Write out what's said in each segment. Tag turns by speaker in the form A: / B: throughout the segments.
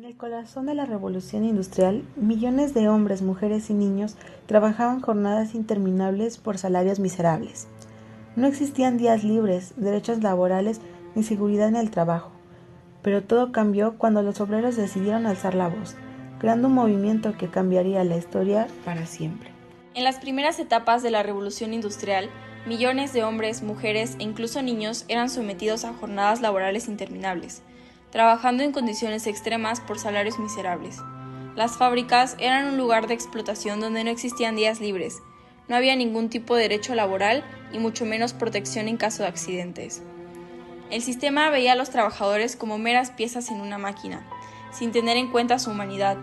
A: En el corazón de la revolución industrial, millones de hombres, mujeres y niños trabajaban jornadas interminables por salarios miserables. No existían días libres, derechos laborales ni seguridad en el trabajo. Pero todo cambió cuando los obreros decidieron alzar la voz, creando un movimiento que cambiaría la historia para siempre.
B: En las primeras etapas de la revolución industrial, millones de hombres, mujeres e incluso niños eran sometidos a jornadas laborales interminables, trabajando en condiciones extremas por salarios miserables. Las fábricas eran un lugar de explotación donde no existían días libres, no había ningún tipo de derecho laboral y mucho menos protección en caso de accidentes. El sistema veía a los trabajadores como meras piezas en una máquina, sin tener en cuenta su humanidad,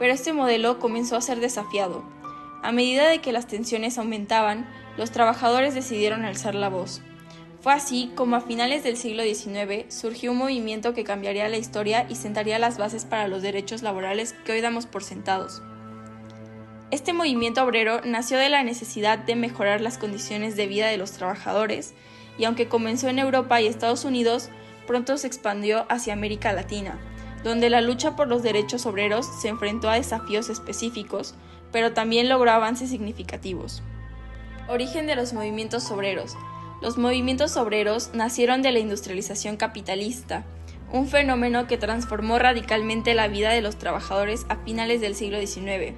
B: pero este modelo comenzó a ser desafiado. A medida de que las tensiones aumentaban, los trabajadores decidieron alzar la voz. Fue así como a finales del siglo XIX surgió un movimiento que cambiaría la historia y sentaría las bases para los derechos laborales que hoy damos por sentados. Este movimiento obrero nació de la necesidad de mejorar las condiciones de vida de los trabajadores y aunque comenzó en Europa y Estados Unidos, pronto se expandió hacia América Latina, donde la lucha por los derechos obreros se enfrentó a desafíos específicos, pero también logró avances significativos. Origen de los movimientos obreros. Los movimientos obreros nacieron de la industrialización capitalista, un fenómeno que transformó radicalmente la vida de los trabajadores a finales del siglo XIX.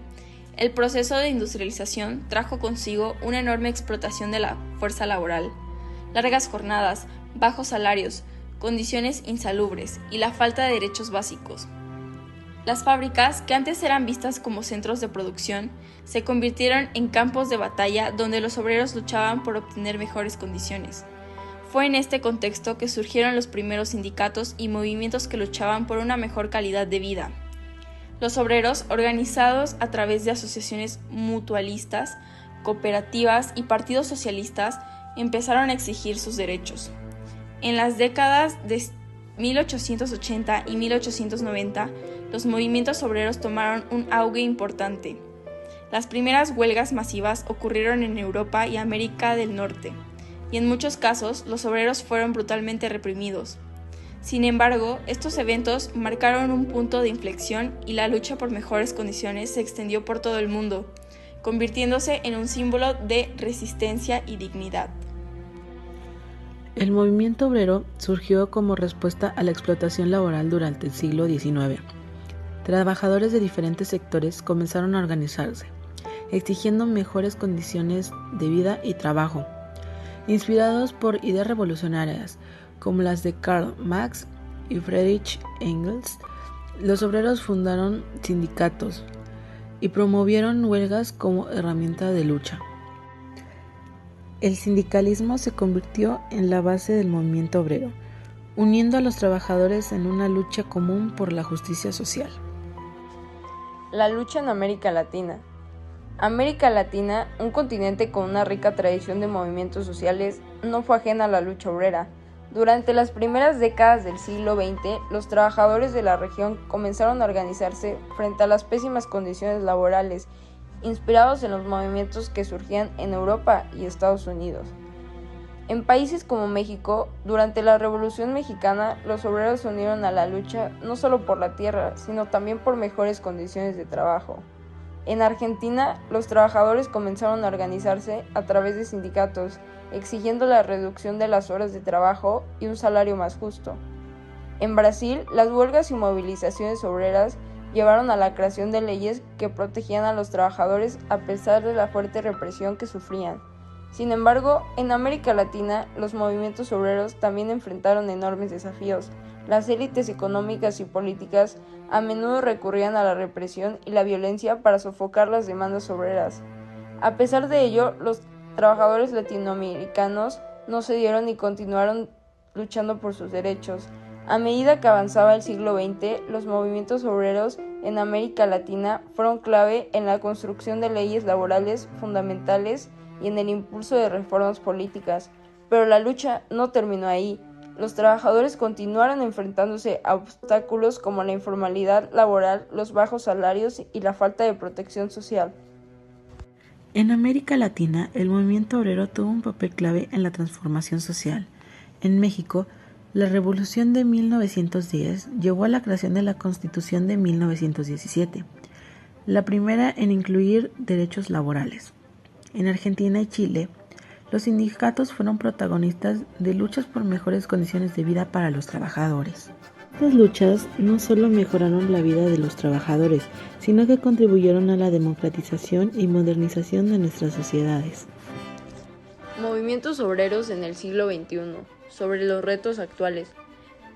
B: El proceso de industrialización trajo consigo una enorme explotación de la fuerza laboral, largas jornadas, bajos salarios, condiciones insalubres y la falta de derechos básicos. Las fábricas, que antes eran vistas como centros de producción, se convirtieron en campos de batalla donde los obreros luchaban por obtener mejores condiciones. Fue en este contexto que surgieron los primeros sindicatos y movimientos que luchaban por una mejor calidad de vida. Los obreros, organizados a través de asociaciones mutualistas, cooperativas y partidos socialistas, empezaron a exigir sus derechos. En las décadas de 1880 y 1890, los movimientos obreros tomaron un auge importante. Las primeras huelgas masivas ocurrieron en Europa y América del Norte, y en muchos casos los obreros fueron brutalmente reprimidos. Sin embargo, estos eventos marcaron un punto de inflexión y la lucha por mejores condiciones se extendió por todo el mundo, convirtiéndose en un símbolo de resistencia y dignidad.
A: El movimiento obrero surgió como respuesta a la explotación laboral durante el siglo XIX. Trabajadores de diferentes sectores comenzaron a organizarse, exigiendo mejores condiciones de vida y trabajo. Inspirados por ideas revolucionarias como las de Karl Marx y Friedrich Engels, los obreros fundaron sindicatos y promovieron huelgas como herramienta de lucha. El sindicalismo se convirtió en la base del movimiento obrero, uniendo a los trabajadores en una lucha común por la justicia social.
C: La lucha en América Latina. América Latina, un continente con una rica tradición de movimientos sociales, no fue ajena a la lucha obrera. Durante las primeras décadas del siglo XX, los trabajadores de la región comenzaron a organizarse frente a las pésimas condiciones laborales, inspirados en los movimientos que surgían en Europa y Estados Unidos. En países como México, durante la Revolución Mexicana, los obreros se unieron a la lucha no solo por la tierra, sino también por mejores condiciones de trabajo. En Argentina, los trabajadores comenzaron a organizarse a través de sindicatos, exigiendo la reducción de las horas de trabajo y un salario más justo. En Brasil, las huelgas y movilizaciones obreras llevaron a la creación de leyes que protegían a los trabajadores a pesar de la fuerte represión que sufrían. Sin embargo, en América Latina, los movimientos obreros también enfrentaron enormes desafíos. Las élites económicas y políticas a menudo recurrían a la represión y la violencia para sofocar las demandas obreras. A pesar de ello, los trabajadores latinoamericanos no cedieron y continuaron luchando por sus derechos. A medida que avanzaba el siglo XX, los movimientos obreros en América Latina fueron clave en la construcción de leyes laborales fundamentales y en el impulso de reformas políticas. Pero la lucha no terminó ahí. Los trabajadores continuaron enfrentándose a obstáculos como la informalidad laboral, los bajos salarios y la falta de protección social.
A: En América Latina, el movimiento obrero tuvo un papel clave en la transformación social. En México, La Revolución de 1910 llevó a la creación de la Constitución de 1917, la primera en incluir derechos laborales. En Argentina y Chile, los sindicatos fueron protagonistas de luchas por mejores condiciones de vida para los trabajadores. Estas luchas no solo mejoraron la vida de los trabajadores, sino que contribuyeron a la democratización y modernización de nuestras sociedades.
C: Movimientos obreros en el siglo XXI. Sobre los retos actuales.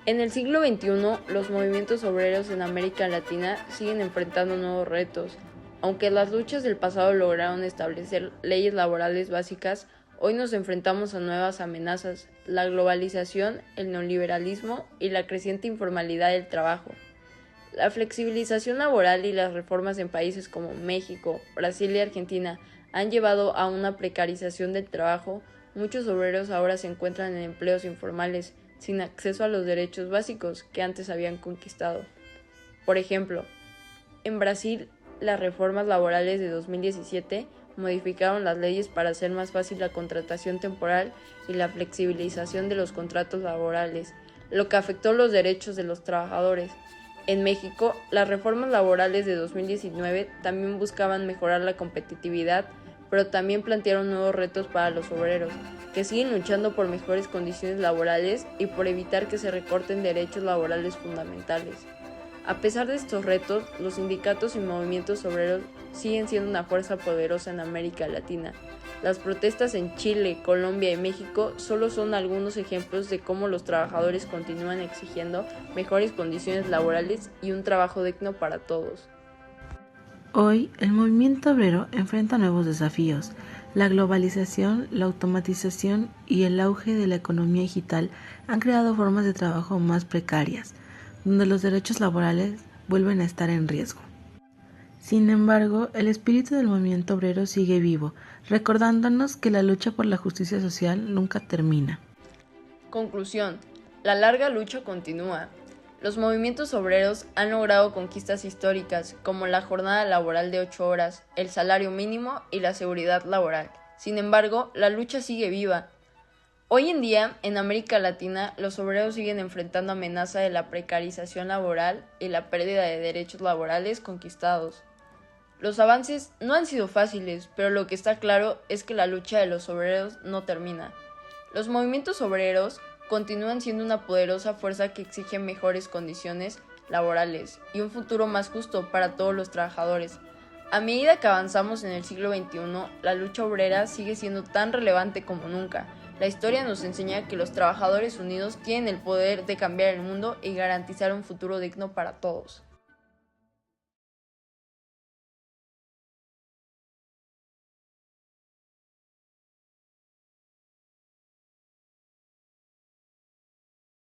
C: En el siglo XXI, los movimientos obreros en América Latina siguen enfrentando nuevos retos. Aunque las luchas del pasado lograron establecer leyes laborales básicas, hoy nos enfrentamos a nuevas amenazas: la globalización, el neoliberalismo y la creciente informalidad del trabajo. La flexibilización laboral y las reformas en países como México, Brasil y Argentina han llevado a una precarización del trabajo. Muchos obreros ahora se encuentran en empleos informales, sin acceso a los derechos básicos que antes habían conquistado. Por ejemplo, en Brasil, las reformas laborales de 2017 modificaron las leyes para hacer más fácil la contratación temporal y la flexibilización de los contratos laborales, lo que afectó los derechos de los trabajadores. En México, las reformas laborales de 2019 también buscaban mejorar la competitividad, pero también plantearon nuevos retos para los obreros, que siguen luchando por mejores condiciones laborales y por evitar que se recorten derechos laborales fundamentales. A pesar de estos retos, los sindicatos y movimientos obreros siguen siendo una fuerza poderosa en América Latina. Las protestas en Chile, Colombia y México solo son algunos ejemplos de cómo los trabajadores continúan exigiendo mejores condiciones laborales y un trabajo digno para todos.
A: Hoy, el movimiento obrero enfrenta nuevos desafíos. La globalización, la automatización y el auge de la economía digital han creado formas de trabajo más precarias, donde los derechos laborales vuelven a estar en riesgo. Sin embargo, el espíritu del movimiento obrero sigue vivo, recordándonos que la lucha por la justicia social nunca termina.
C: Conclusión: la larga lucha continúa. Los movimientos obreros han logrado conquistas históricas, como la jornada laboral de 8 horas, el salario mínimo y la seguridad laboral. Sin embargo, la lucha sigue viva. Hoy en día, en América Latina, los obreros siguen enfrentando amenaza de la precarización laboral y la pérdida de derechos laborales conquistados. Los avances no han sido fáciles, pero lo que está claro es que la lucha de los obreros no termina. Los movimientos obreros continúan siendo una poderosa fuerza que exige mejores condiciones laborales y un futuro más justo para todos los trabajadores. A medida que avanzamos en el siglo XXI, la lucha obrera sigue siendo tan relevante como nunca. La historia nos enseña que los trabajadores unidos tienen el poder de cambiar el mundo y garantizar un futuro digno para todos.